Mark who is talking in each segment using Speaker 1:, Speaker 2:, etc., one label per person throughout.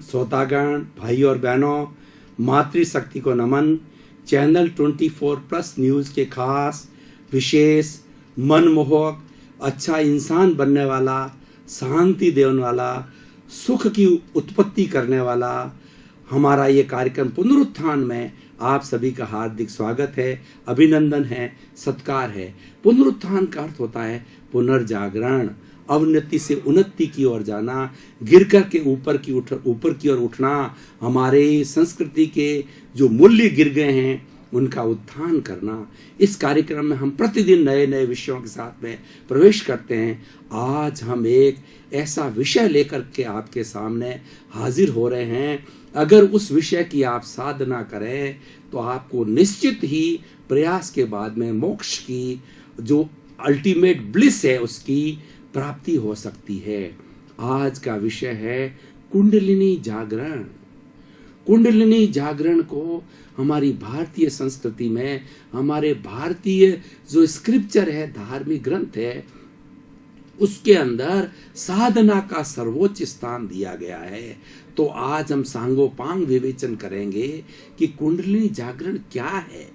Speaker 1: श्रोतागण, भाई और बहनों, मातृशक्ति को नमन। चैनल 24+ न्यूज़ के खास विशेष मनमोहक अच्छा इंसान बनने वाला, शांति देने वाला, सुख की उत्पत्ति करने वाला हमारा ये कार्यक्रम पुनरुत्थान में आप सभी का हार्दिक स्वागत है, अभिनंदन है, सत्कार है। पुनरुत्थान का अर्थ होता है पुनर्जागरण, अवनति से उन्नति की ओर जाना, गिर कर के ऊपर की ओर उठना। हमारे संस्कृति के जो मूल्य गिर गए हैं उनका उत्थान करना। इस कार्यक्रम में हम प्रतिदिन नए नए विषयों के साथ में प्रवेश करते हैं। आज हम एक ऐसा विषय लेकर के आपके सामने हाजिर हो रहे हैं। अगर उस विषय की आप साधना करें तो आपको निश्चित ही प्रयास के बाद में मोक्ष की जो अल्टीमेट ब्लिस है उसकी प्राप्ति हो सकती है। आज का विषय है कुंडलिनी जागरण। कुंडलिनी जागरण को हमारी भारतीय संस्कृति में, हमारे भारतीय जो स्क्रिप्चर है, धार्मिक ग्रंथ है, उसके अंदर साधना का सर्वोच्च स्थान दिया गया है। तो आज हम सांगोपांग विवेचन करेंगे कि कुंडलिनी जागरण क्या है,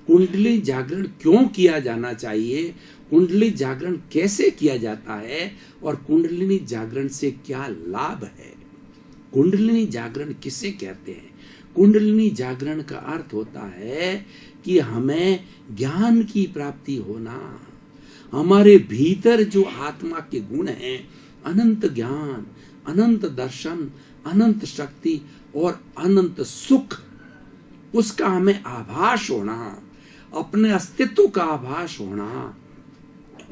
Speaker 1: कुंडली जागरण क्यों किया जाना चाहिए, कुंडली जागरण कैसे किया जाता है और कुंडलिनी जागरण से क्या लाभ है। कुंडलिनी जागरण किसे कहते हैं? कुंडलिनी जागरण का अर्थ होता है कि हमें ज्ञान की प्राप्ति होना। हमारे भीतर जो आत्मा के गुण हैं, अनंत ज्ञान, अनंत दर्शन, अनंत शक्ति और अनंत सुख, उसका हमें आभास होना, अपने अस्तित्व का आभास होना,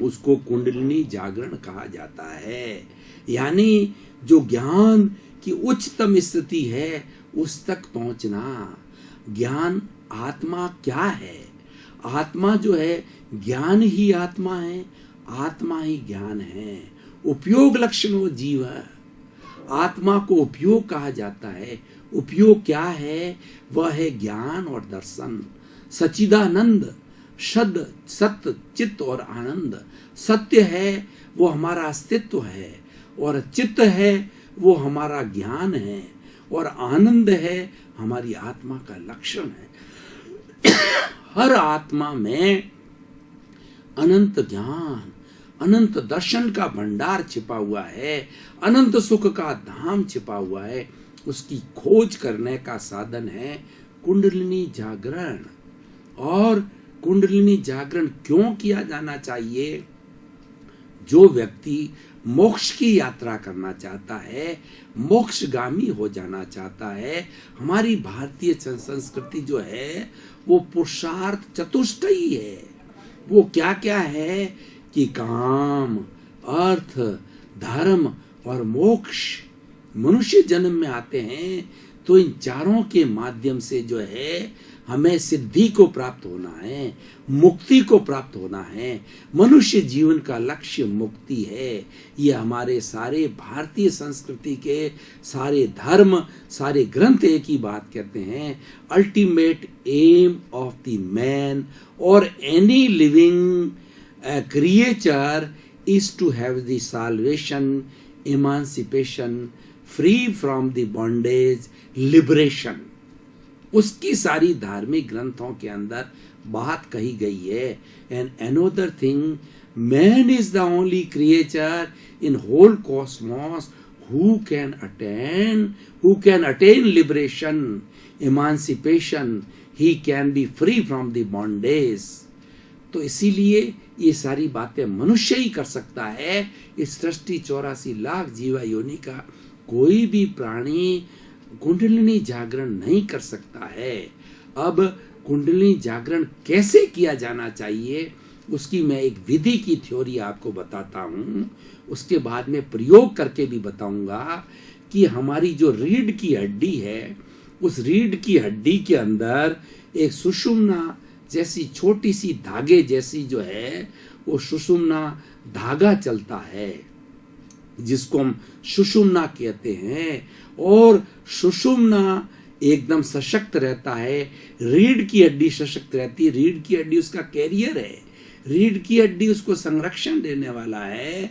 Speaker 1: उसको कुंडलिनी जागरण कहा जाता है। यानी जो ज्ञान की उच्चतम स्थिति है उस तक पहुंचना। ज्ञान आत्मा क्या है? आत्मा जो है, ज्ञान ही आत्मा है, आत्मा ही ज्ञान है। उपयोग लक्षणों जीव है। आत्मा को उपयोग कहा जाता है। उपयोग क्या है? वह है ज्ञान और दर्शन। सच्चिदानंद, शब्द, सत्य, चित्त और आनंद। सत्य है वो हमारा अस्तित्व है, और चित्त है वो हमारा ज्ञान है, और आनंद है हमारी आत्मा का लक्षण है। हर आत्मा में अनंत ज्ञान, अनंत दर्शन का भंडार छिपा हुआ है, अनंत सुख का धाम छिपा हुआ है। उसकी खोज करने का साधन है कुंडलिनी जागरण। और कुंडलिनी जागरण क्यों किया जाना चाहिए? जो व्यक्ति मोक्ष की यात्रा करना चाहता है, मोक्षगामी हो जाना चाहता है। हमारी भारतीय संस्कृति जो है वो पुरुषार्थ चतुष्टयी है। वो क्या क्या है कि काम, अर्थ, धर्म और मोक्ष। मनुष्य जन्म में आते हैं तो इन चारों के माध्यम से जो है हमें सिद्धि को प्राप्त होना है, मुक्ति को प्राप्त होना है। मनुष्य जीवन का लक्ष्य मुक्ति है। ये हमारे सारे भारतीय संस्कृति के सारे धर्म, सारे ग्रंथ एक ही बात कहते हैं, ultimate aim of the man और any living creature is to have the salvation, emancipation, free from the bondage, liberation. उसकी सारी धार्मिक ग्रंथों के अंदर बात कही गई है। And another thing, man is the only creature in whole cosmos who can attain liberation, emancipation, he can be free from the bondage। तो इसीलिए ये सारी बातें मनुष्य ही कर सकता है। इस सृष्टि 84 लाख जीवा योनि का कोई भी प्राणी कुंडलिनी जागरण नहीं कर सकता है। अब कुंडलिनी जागरण कैसे किया जाना चाहिए उसकी मैं एक विधि की थ्योरी आपको बताता हूँ। उसके बाद में प्रयोग करके भी बताऊंगा कि हमारी जो रीढ़ की हड्डी है, उस रीढ़ की हड्डी के अंदर एक सुषुम्ना जैसी छोटी सी धागे जैसी जो है वो सुषुम्ना धागा चलता है, जिसको हम सुषुम्ना कहते हैं। और सुषुम्ना एकदम सशक्त रहता है, रीढ़ की हड्डी सशक्त रहती है। रीढ़ की हड्डी उसका कैरियर है, रीढ़ की हड्डी उसको संरक्षण देने वाला है।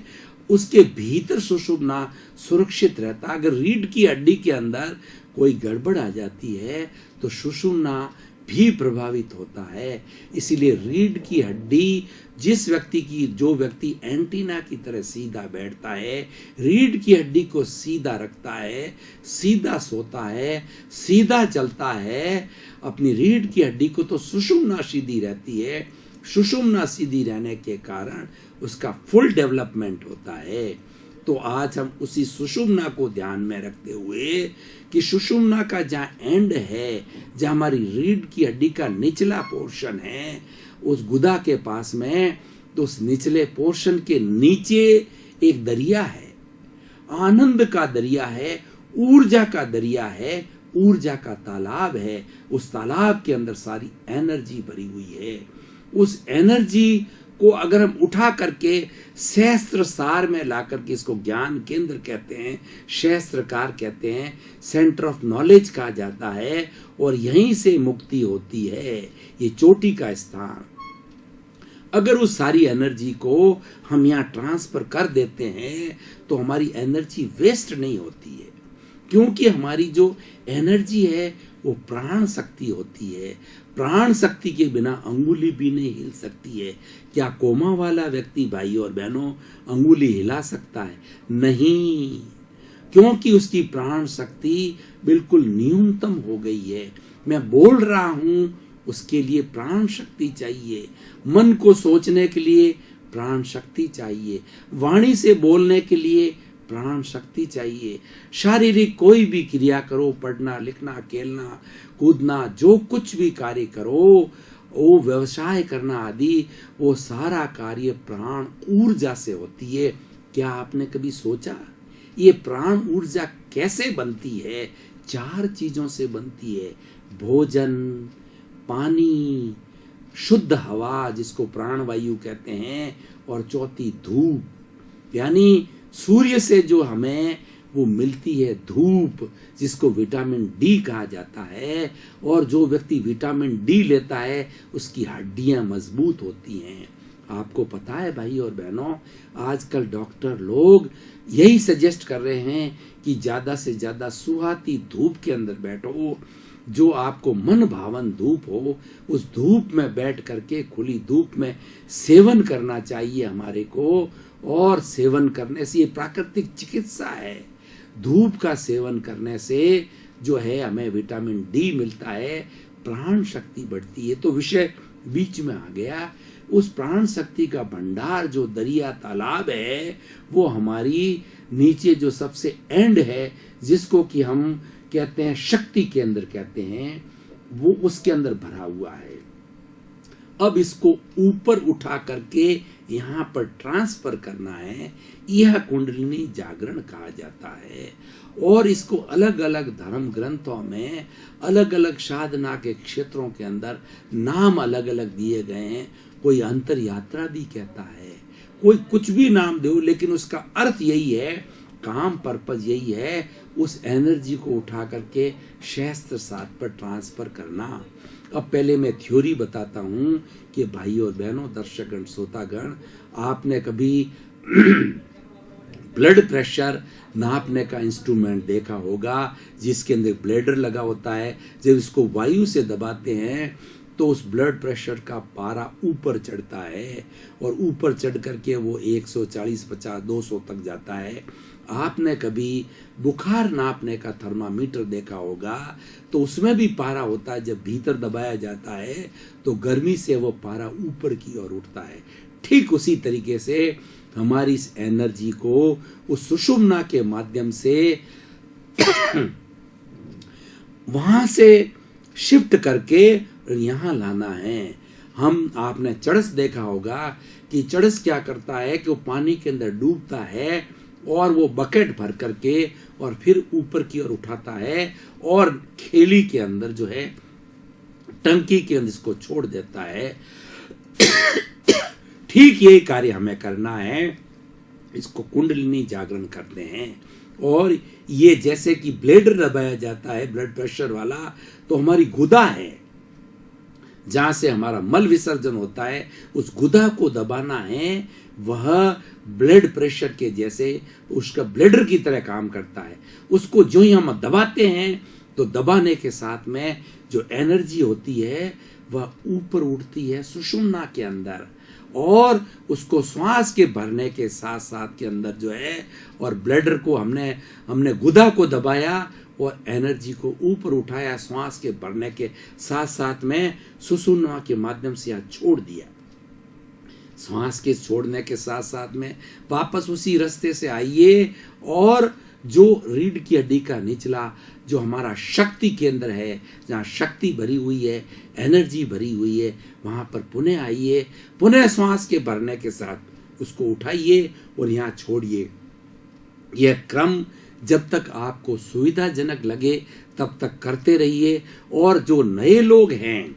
Speaker 1: उसके भीतर सुषुम्ना सुरक्षित रहता। अगर रीढ़ की हड्डी के अंदर कोई गड़बड़ आ जाती है तो सुषुम्ना भी प्रभावित होता है। इसीलिए रीढ़ की हड्डी जिस व्यक्ति की, जो व्यक्ति एंटीना की तरह सीधा बैठता है, रीढ़ की हड्डी को सीधा रखता है, सीधा सोता है, सीधा चलता है, अपनी रीढ़ की हड्डी को तो सुषुम्ना सीधी रहती है। सुषुम्ना सीधी रहने के कारण उसका फुल डेवलपमेंट होता है। तो आज हम उसी सुषुम्ना को ध्यान में रखते हुए कि सुषुम्ना का जहाँ एंड है, जहाँ हमारी रीढ़ की हड्डी का निचला पोर्शन है, उस गुदा के पास में, तो उस निचले पोर्शन के नीचे एक दरिया है, आनंद का दरिया है, ऊर्जा का दरिया है, ऊर्जा का तालाब है। उस तालाब के अंदर सारी एनर्जी भरी हुई है। उस एनर्जी को अगर हम उठा करके सहस्त्र सार में ला करके, इसको ज्ञान केंद्र कहते हैं, सहस्त्रकार कहते हैं, सेंटर ऑफ नॉलेज कहा जाता है, और यहीं से मुक्ति होती है, ये चोटी का स्थान। अगर उस सारी एनर्जी को हम यहाँ ट्रांसफर कर देते हैं तो हमारी एनर्जी वेस्ट नहीं होती है, क्योंकि हमारी जो एनर्जी है वो प्राण शक्ति होती है। प्राण शक्ति के बिना अंगुली भी नहीं हिल सकती है। क्या कोमा वाला व्यक्ति, भाई और बहनों, अंगुली हिला सकता है? नहीं, क्योंकि उसकी प्राण शक्ति बिल्कुल न्यूनतम हो गई है। मैं बोल रहा हूं, उसके लिए प्राण शक्ति चाहिए। मन को सोचने के लिए प्राण शक्ति चाहिए। वाणी से बोलने के लिए प्राण शक्ति चाहिए। शारीरिक कोई भी क्रिया करो, पढ़ना, लिखना, खेलना, कूदना, जो कुछ भी कार्य करो, वो व्यवसाय करना आदि, वो सारा कार्य प्राण ऊर्जा से होती है। क्या आपने कभी सोचा ये प्राण ऊर्जा कैसे बनती है? 4 चीजों से बनती है। भोजन, पानी, शुद्ध हवा जिसको प्राणवायु कहते हैं, और चौथी धूप, यानी सूर्य से जो हमें वो मिलती है धूप, जिसको विटामिन डी कहा जाता है। और जो व्यक्ति विटामिन डी लेता है उसकी हड्डियां मजबूत होती हैं। आपको पता है भाई और बहनों, आजकल डॉक्टर लोग यही सजेस्ट कर रहे हैं कि ज्यादा से ज्यादा सुहाती धूप के अंदर बैठो, जो आपको मन भावन धूप हो, उस धूप में बैठ करके, खुली धूप में सेवन करना चाहिए हमारे को। और सेवन करने से, ये प्राकृतिक चिकित्सा है, धूप का सेवन करने से जो है हमें विटामिन डी मिलता है, प्राण शक्ति बढ़ती है। तो विषय बीच में आ गया। उस प्राण शक्ति का भंडार जो दरिया तालाब है, वो हमारी नीचे जो सबसे एंड है, जिसको कि हम कहते हैं शक्ति केंद्र कहते हैं, वो उसके अंदर भरा हुआ है। अब इसको ऊपर उठा करके यहाँ पर ट्रांसफर करना है, यह कुंडलिनी जागरण कहा जाता है। और इसको अलग अलग धर्म ग्रंथों में, अलग अलग साधना के क्षेत्रों के अंदर नाम अलग अलग दिए गए हैं। कोई अंतर यात्रा भी कहता है, कोई कुछ भी नाम दो, लेकिन उसका अर्थ यही है, काम पर्पज यही है, उस एनर्जी को उठा करके सहस्त्र सात पर ट्रांसफर करना। अब पहले मैं थ्योरी बताता हूँ कि भाई और बहनों, दर्शकगण, श्रोतागण, आपने कभी ब्लड प्रेशर नापने का इंस्ट्रूमेंट देखा होगा, जिसके अंदर ब्लेडर लगा होता है। जब इसको वायु से दबाते हैं तो उस ब्लड प्रेशर का पारा ऊपर चढ़ता है, और ऊपर चढ़ करके वो 140, 50, 200 तक जाता है। आपने कभी बुखार नापने का थर्मामीटर देखा होगा, तो उसमें भी पारा होता है। जब भीतर दबाया जाता है तो गर्मी से वो पारा ऊपर की ओर उठता है। ठीक उसी तरीके से हमारी इस एनर्जी को उस सुषुम्ना के माध्यम से वहां से शिफ्ट करके यहाँ लाना है। आपने चड़स देखा होगा कि चड़स क्या करता है कि वो पानी के अंदर डूबता है और वो बकेट भर करके और फिर ऊपर की ओर उठाता है, और खेली के अंदर जो है, टंकी के अंदर इसको छोड़ देता है। ठीक यही कार्य हमें करना है। इसको कुंडलिनी जागरण करते हैं। और ये जैसे कि ब्लेडर दबाया जाता है ब्लड प्रेशर वाला, तो हमारी गुदा है जहां से हमारा मल विसर्जन होता है, उस गुदा को दबाना है। वह ब्लड प्रेशर के जैसे उसका ब्लडर की तरह काम करता है। उसको जो ही हम दबाते हैं तो दबाने के साथ में जो एनर्जी होती है वह ऊपर उठती है सुषुम्ना के अंदर, और उसको श्वास के भरने के साथ साथ के अंदर जो है, और ब्लडर को हमने गुदा को दबाया और एनर्जी को ऊपर उठाया श्वास के भरने के साथ साथ में सुषुम्ना के माध्यम से यहाँ छोड़ दिया। श्वास के छोड़ने के साथ साथ में वापस उसी रास्ते से आइए, और जो रीढ़ की हड्डी का निचला जो हमारा शक्ति केंद्र है, जहाँ शक्ति भरी हुई है, एनर्जी भरी हुई है, वहाँ पर पुनः आइए, पुनः श्वास के भरने के साथ उसको उठाइए और यहाँ छोड़िए। यह क्रम जब तक आपको सुविधाजनक लगे तब तक करते रहिए। और जो नए लोग हैं,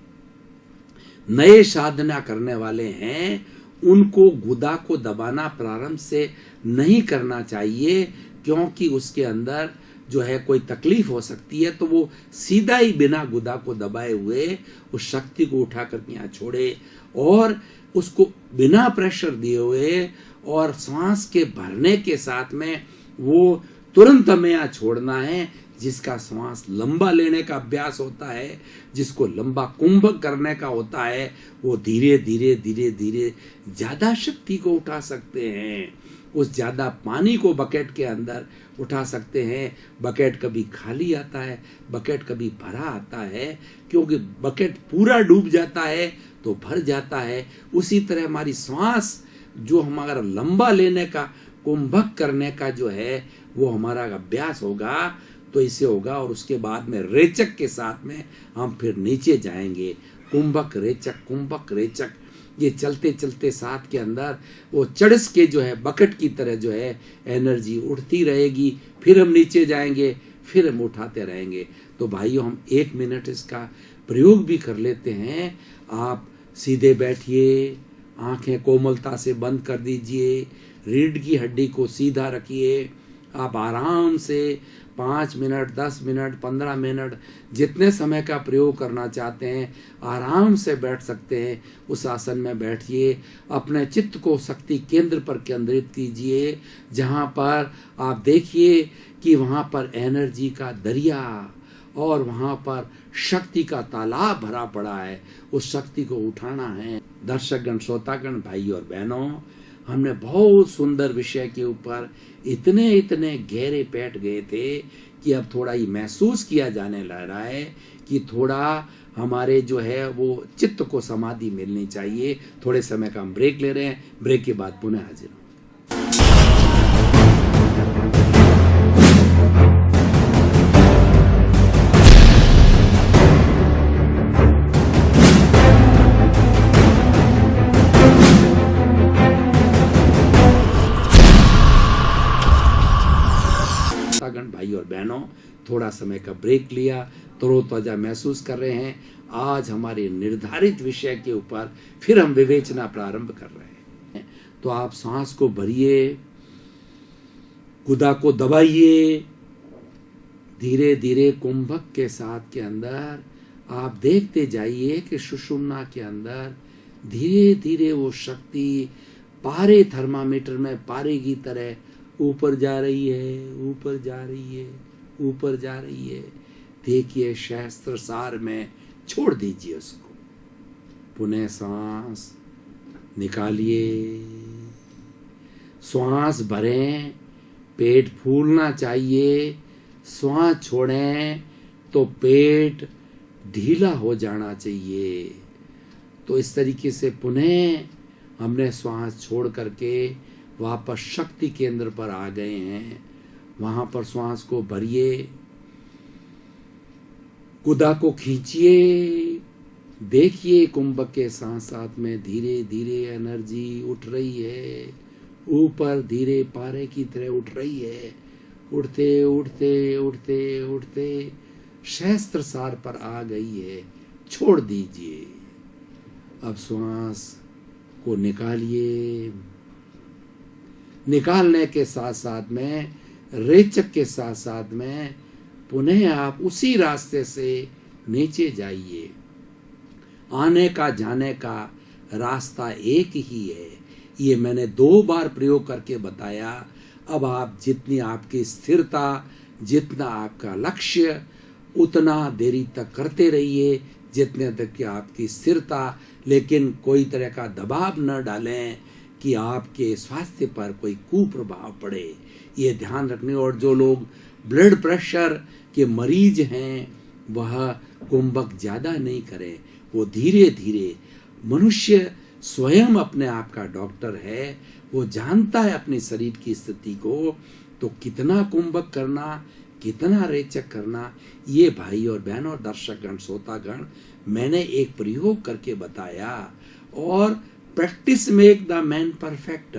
Speaker 1: नए साधना करने वाले हैं, उनको गुदा को दबाना प्रारंभ से नहीं करना चाहिए, क्योंकि उसके अंदर जो है कोई तकलीफ हो सकती है। तो वो सीधा ही बिना गुदा को दबाए हुए उस शक्ति को उठा करके यहाँ छोड़े, और उसको बिना प्रेशर दिए हुए और सांस के भरने के साथ में वो तुरंत हमें यहाँ छोड़ना है। जिसका श्वास लंबा लेने का अभ्यास होता है, जिसको लंबा कुंभक करने का होता है, वो धीरे धीरे धीरे धीरे ज्यादा शक्ति को उठा सकते हैं। उस ज्यादा पानी को बकेट के अंदर उठा सकते हैं। बकेट कभी खाली आता है, बकेट कभी भरा आता है, क्योंकि बकेट पूरा डूब जाता है तो भर जाता है। उसी तरह हमारी श्वास जो हमारा लंबा लेने का, कुंभक करने का जो है, वो हमारा अभ्यास होगा तो इससे होगा। और उसके बाद में रेचक के साथ में हम फिर नीचे जाएंगे। कुंभक रेचक, कुंभक रेचक, ये चलते चलते साथ के अंदर वो चढ़स के जो है बकेट की तरह जो है एनर्जी उठती रहेगी। फिर हम नीचे जाएंगे, फिर हम उठाते रहेंगे। तो भाइयों, हम 1 मिनट इसका प्रयोग भी कर लेते हैं। आप सीधे बैठिए, आंखें कोमलता से बंद कर दीजिए, रीढ़ की हड्डी को सीधा रखिए। आप आराम से 5 मिनट, 10 मिनट, 15 मिनट, जितने समय का प्रयोग करना चाहते हैं आराम से बैठ सकते हैं। उस आसन में बैठिए, अपने चित्त को शक्ति केंद्र पर केंद्रित कीजिए, जहाँ पर आप देखिए कि वहाँ पर एनर्जी का दरिया और वहाँ पर शक्ति का तालाब भरा पड़ा है। उस शक्ति को उठाना है। दर्शकगण, श्रोतागण, भाई और बहनों, हमने बहुत सुंदर विषय के ऊपर इतने गहरे बैठ गए थे कि अब थोड़ा ही महसूस किया जाने लग रहा है कि थोड़ा हमारे जो है वो चित्त को समाधि मिलनी चाहिए। थोड़े समय का हम ब्रेक ले रहे हैं। ब्रेक के बाद पुनः हाजिर हों। भाई और बहनों, थोड़ा समय का ब्रेक लिया, तरोताजा महसूस कर रहे हैं। आज हमारे निर्धारित विषय के ऊपर फिर हम विवेचना प्रारंभ कर रहे हैं। तो आप सांस को भरिए, गुदा को दबाइए, धीरे धीरे कुंभक के साथ के अंदर आप देखते जाइए कि सुषुम्ना के अंदर धीरे धीरे वो शक्ति पारे थर्मामीटर में पारे की तरह ऊपर जा रही है, ऊपर जा रही है, ऊपर जा रही है। देखिए, सहस्त्र सार में छोड़ दीजिए उसको। पुनः सांस निकालिए, श्वास भरें, पेट फूलना चाहिए। श्वास छोड़ें तो पेट ढीला हो जाना चाहिए। तो इस तरीके से पुनः हमने श्वास छोड़ करके वापस शक्ति केंद्र पर आ गए हैं। वहां पर श्वास को भरिए, गुदा को खींचिए, देखिए कुंभक के साथ साथ में धीरे धीरे एनर्जी उठ रही है, ऊपर धीरे पारे की तरह उठ रही है। उठते उठते उठते उठते सहस्त्र सार पर आ गई है। छोड़ दीजिए। अब श्वास को निकालिए। निकालने के साथ साथ में, रेचक के साथ साथ में पुनः आप उसी रास्ते से नीचे जाइए। आने का जाने का रास्ता एक ही है। ये मैंने 2 बार प्रयोग करके बताया। अब आप जितनी आपकी स्थिरता, जितना आपका लक्ष्य, उतना देरी तक करते रहिए जितने तक कि आपकी स्थिरता, लेकिन कोई तरह का दबाव न डालें कि आपके स्वास्थ्य पर कोई कुप्रभाव पड़े, ये ध्यान रखने। और जो लोग ब्लड प्रेशर के मरीज हैं वह कुंभक ज़्यादा नहीं करें, वो धीरे धीरे। मनुष्य स्वयं अपने आप का डॉक्टर है, वो जानता है अपने शरीर की स्थिति को, तो कितना कुंभक करना, कितना रेचक करना, ये भाई और बहन और दर्शकगण, श्रोतागण, मैंने एक प्रयोग करके बताया। और practice make the man perfect,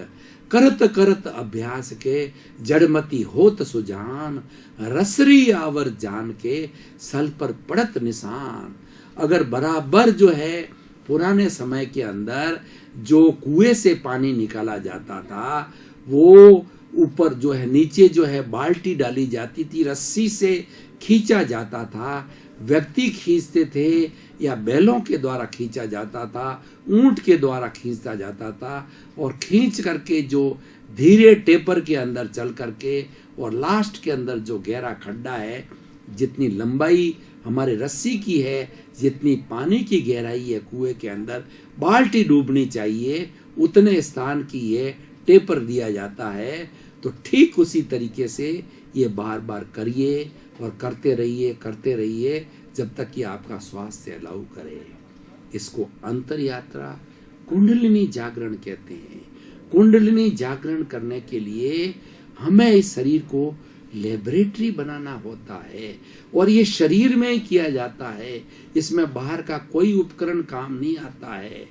Speaker 1: करत करत अभ्यास के जड़मती होत सुजान, रसरी आवर जान के सल पर पड़त निशान। अगर बराबर जो है पुराने समय के अंदर जो कुएं से पानी निकाला जाता था, वो ऊपर जो है, नीचे जो है बाल्टी डाली जाती थी, रस्सी से खींचा जाता था, व्यक्ति खींचते थे या बैलों के द्वारा खींचा जाता था, ऊंट के द्वारा खींचा जाता था, और खींच करके जो धीरे टेपर के अंदर चल करके, और लास्ट के अंदर जो गहरा खड्डा है, जितनी लंबाई हमारे रस्सी की है, जितनी पानी की गहराई है कुएं के अंदर, बाल्टी डूबनी चाहिए, उतने स्थान की ये टेपर दिया जाता है। तो ठीक उसी तरीके से ये बार बार करिए और करते रहिए जब तक कि आपका स्वास्थ्य अलाउ करे। इसको अंतर यात्रा कुंडलिनी जागरण कहते हैं। कुंडलिनी जागरण करने के लिए हमें इस शरीर को लेबोरेटरी बनाना होता है, और ये शरीर में ही किया जाता है, इसमें बाहर का कोई उपकरण काम नहीं आता है।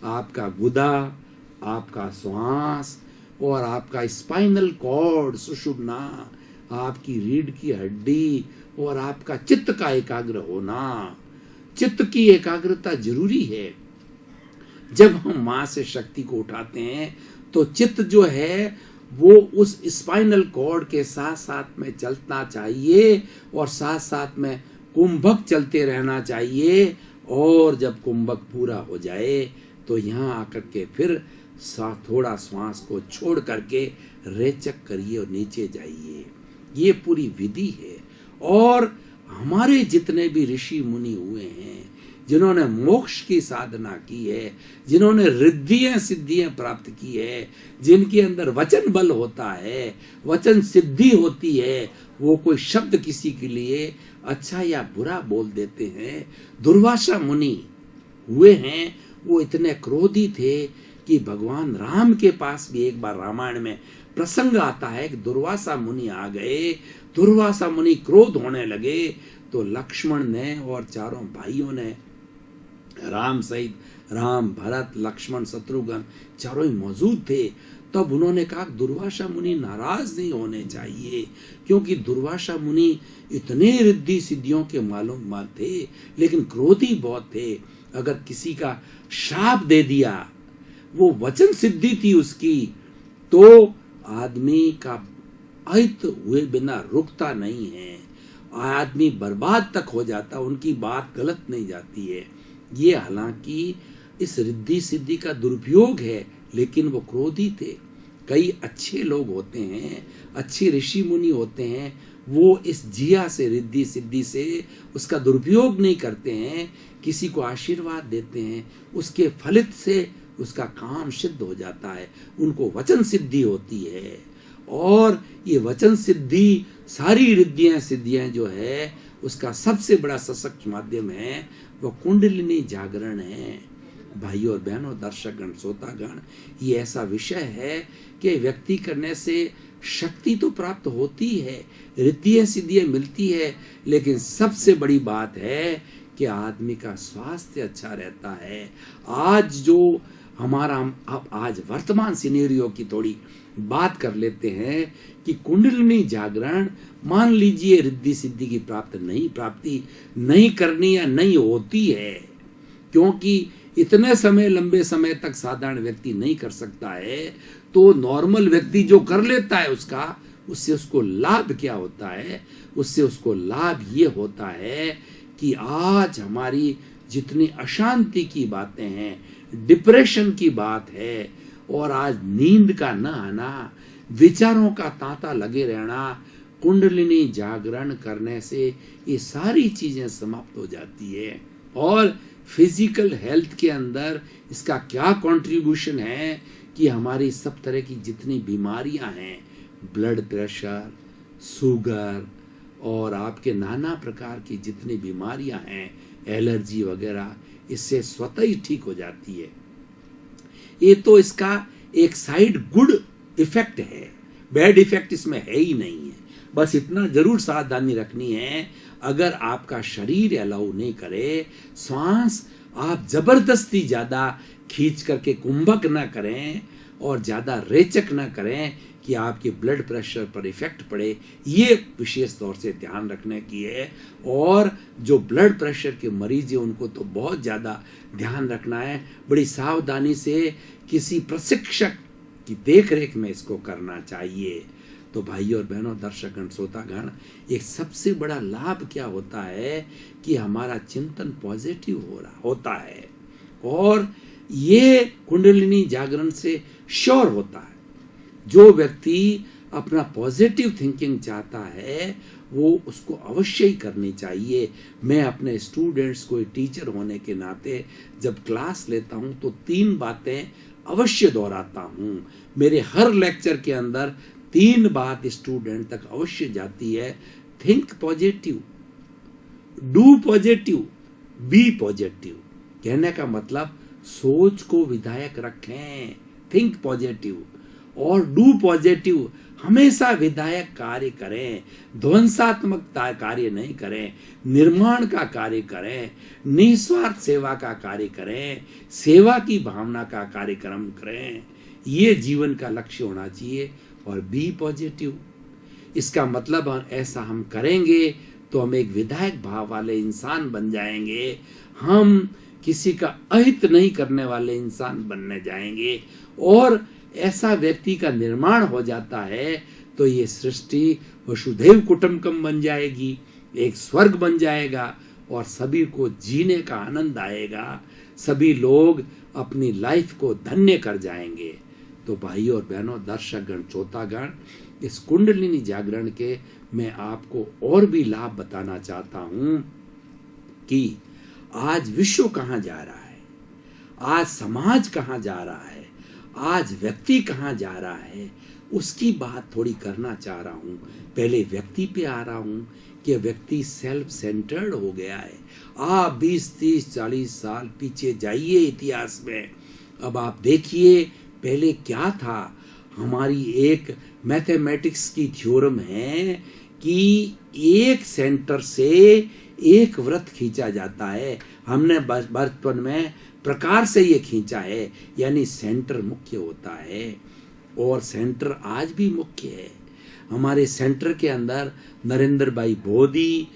Speaker 1: आपका गुदा, आपका श्वास और आपका स्पाइनल कॉर्ड, सुषुम्ना, आपकी रीढ़ की हड्डी और आपका चित्त का एकाग्र होना। चित्त की एकाग्रता जरूरी है। जब हम मां से शक्ति को उठाते हैं तो चित्त जो है वो उस स्पाइनल कॉर्ड के साथ साथ में चलना चाहिए, और साथ साथ में कुंभक चलते रहना चाहिए। और जब कुंभक पूरा हो जाए तो यहाँ आकर के फिर थोड़ा श्वास को छोड़ करके रेचक करिए और नीचे जाइए। ये पूरी विधि है। और हमारे जितने भी ऋषि मुनि हुए हैं, जिन्होंने मोक्ष की साधना की है, जिन्होंने रिद्धियां सिद्धियां प्राप्त की है, जिनके अंदर वचन बल होता है, वचन सिद्धि होती है, वो कोई शब्द किसी के लिए अच्छा या बुरा बोल देते हैं। दुर्वासा मुनि हुए हैं, वो इतने क्रोधी थे कि भगवान राम के पास भी एक बार रामायण में प्रसंग आता है कि दुर्वासा मुनि आ गए। दुर्वासा मुनि क्रोध होने लगे तो लक्ष्मण ने और चारों भाइयों ने, राम सहित, राम, भरत, लक्ष्मण, शत्रुघ्न चारों ही मौजूद थे, तब उन्होंने कहा दुर्वासा मुनि नाराज नहीं होने चाहिए, क्योंकि दुर्वासा मुनि इतने रिद्धि सिद्धियों के मालूम थे, लेकिन क्रोधी बहुत थे। अगर किसी का शाप दे दिया, वो वचन सिद्धि थी उसकी, तो आदमी का अहित हुए बिना रुकता नहीं है, आदमी बर्बाद तक हो जाता, उनकी बात गलत नहीं जाती है। ये हालांकि इस रिद्धि सिद्धि का दुरुपयोग है, लेकिन वो क्रोधी थे। कई अच्छे लोग होते हैं, अच्छे ऋषि मुनि होते हैं, वो इस जिया से, रिद्धि सिद्धि से उसका दुरुपयोग नहीं करते हैं, किसी को आशीर्वाद देते हैं, उसके फलित से उसका काम सिद्ध हो जाता है, उनको वचन सिद्धि होती है। और ये वचन सिद्धि, सारी रिद्धियां सिद्धियां जो है, उसका सबसे बड़ा सशक्त माध्यम है वो कुंडलिनी जागरण है। भाइयों और बहनों, दर्शकगण, श्रोतागण, ये ऐसा विषय है कि व्यक्ति करने से शक्ति तो प्राप्त होती है, रिद्धियां सिद्धियां मिलती है, लेकिन सबसे बड़ी बात है कि आदमी का स्वास्थ्य अच्छा रहता है। आज जो हमारा, अब आज वर्तमान सिनेरियो की थोड़ी बात कर लेते हैं कि कुंडलिनी जागरण, मान लीजिए रिद्धि सिद्धि की प्राप्ति नहीं करनी या नहीं होती है, क्योंकि इतने समय, लंबे समय तक साधारण व्यक्ति नहीं कर सकता है, तो नॉर्मल व्यक्ति जो कर लेता है उससे उसको लाभ क्या होता है? उससे उसको लाभ ये होता है कि आज हमारी जितनी अशांति की बातें हैं, डिप्रेशन की बात है,
Speaker 2: और आज नींद का न आना, विचारों का तांता लगे रहना, कुंडलिनी जागरण करने से ये सारी चीजें समाप्त हो जाती है। और फिजिकल हेल्थ के अंदर इसका क्या कंट्रीब्यूशन है कि हमारी सब तरह की जितनी बीमारियां हैं, ब्लड प्रेशर, शुगर और आपके नाना प्रकार की जितनी बीमारियां हैं, एलर्जी वगैरह, इससे स्वतः ही ठीक हो जाती है। ये तो इसका एक साइड गुड इफेक्ट है, बैड इफेक्ट इसमें है ही नहीं है। बस इतना जरूर सावधानी रखनी है, अगर आपका शरीर अलाउ नहीं करे, श्वास आप जबरदस्ती ज्यादा खींच करके कुंभक ना करें और ज्यादा रेचक ना करें कि आपके ब्लड प्रेशर पर इफेक्ट पड़े, ये विशेष तौर से ध्यान रखने की है। और जो ब्लड प्रेशर के मरीज हैं उनको तो बहुत ज्यादा ध्यान रखना है, बड़ी सावधानी से किसी प्रशिक्षक की देखरेख में इसको करना चाहिए। तो भाइयों और बहनों, दर्शकगण, श्रोतागण, एक सबसे बड़ा लाभ क्या होता है कि हमारा चिंतन पॉजिटिव होता है और ये कुंडलिनी जागरण से श्योर होता है। जो व्यक्ति अपना पॉजिटिव थिंकिंग चाहता है वो उसको अवश्य ही करनी चाहिए। मैं अपने स्टूडेंट्स को टीचर होने के नाते जब क्लास लेता हूं तो 3 बातें अवश्य दोहराता हूं। मेरे हर लेक्चर के अंदर 3 बात स्टूडेंट तक अवश्य जाती है। Think positive, do positive, be positive. कहने का मतलब सोच को विधायक रखें, थिंक पॉजिटिव, और डू पॉजिटिव, हमेशा विधायक कार्य करें, ध्वंसात्मक कार्य नहीं करें, निर्माण का कार्य करें, निस्वार्थ सेवा का कार्य करें, सेवा की भावना का कार्यक्रम करें। ये जीवन का लक्ष्य होना चाहिए। और बी पॉजिटिव, इसका मतलब ऐसा हम करेंगे तो हम एक विधायक भाव वाले इंसान बन जाएंगे, हम किसी का अहित नहीं करने वाले इंसान बनने जाएंगे। और ऐसा व्यक्ति का निर्माण हो जाता है तो ये सृष्टि वसुधैव कुटुंबकम बन जाएगी, एक स्वर्ग बन जाएगा और सभी को जीने का आनंद आएगा, सभी लोग अपनी लाइफ को धन्य कर जाएंगे। तो भाइयों और बहनों, दर्शकगण, श्रोतागण, इस कुंडलिनी जागरण के मैं आपको और भी लाभ बताना चाहता हूं कि आज विश्व कहां जा रहा है, आज समाज कहां जा रहा है, आज व्यक्ति कहां जा रहा है, उसकी बात थोड़ी करना चाह रहा हूं। पहले व्यक्ति पे आ रहा हूं कि व्यक्ति सेल्फ सेंटर्ड हो गया है। आप 20, 30, 40 साल पीछे जाइए इतिहास में, अब आप देखिए पहले क्या था। हमारी एक मैथमेटिक्स की थ्योरम है कि एक सेंटर से एक वृत्त खींचा जाता है। हमने बचपन में प्रकार से ये खींचा है, यानी सेंटर मुख्य होता है और सेंटर आज भी मुख्य है। हमारे सेंटर के अंदर नरेंद्र भाई मोदी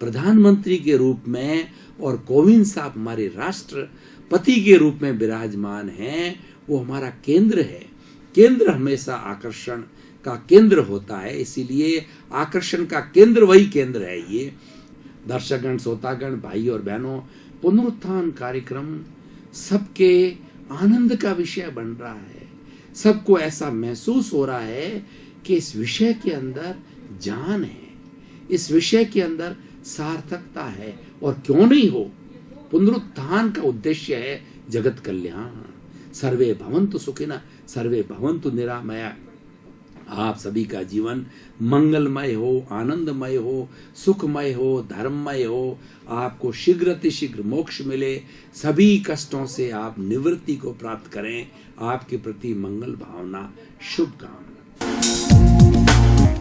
Speaker 2: प्रधानमंत्री के रूप में और कोविंद साहब हमारे राष्ट्रपति के रूप में विराजमान हैं। वो हमारा केंद्र है। केंद्र हमेशा आकर्षण का केंद्र होता है, इसीलिए आकर्षण का केंद्र वही केंद्र है। ये दर्शकगण, श्रोतागण, भाई और बहनों, पुनरुत्थान कार्यक्रम सबके आनंद का विषय बन रहा है। सबको ऐसा महसूस हो रहा है कि इस विषय के अंदर जान है, इस विषय के अंदर सार्थकता है। और क्यों नहीं हो, पुनरुत्थान का उद्देश्य है जगत कल्याण। सर्वे भवन्तु सुखिनः, सर्वे भवन्तु निरामया। आप सभी का जीवन मंगलमय हो, आनंदमय हो, सुखमय हो, धर्ममय हो। आपको शीघ्र मोक्ष मिले, सभी कष्टों से आप निवृत्ति को प्राप्त करें। आपके प्रति मंगल भावना, शुभकामना।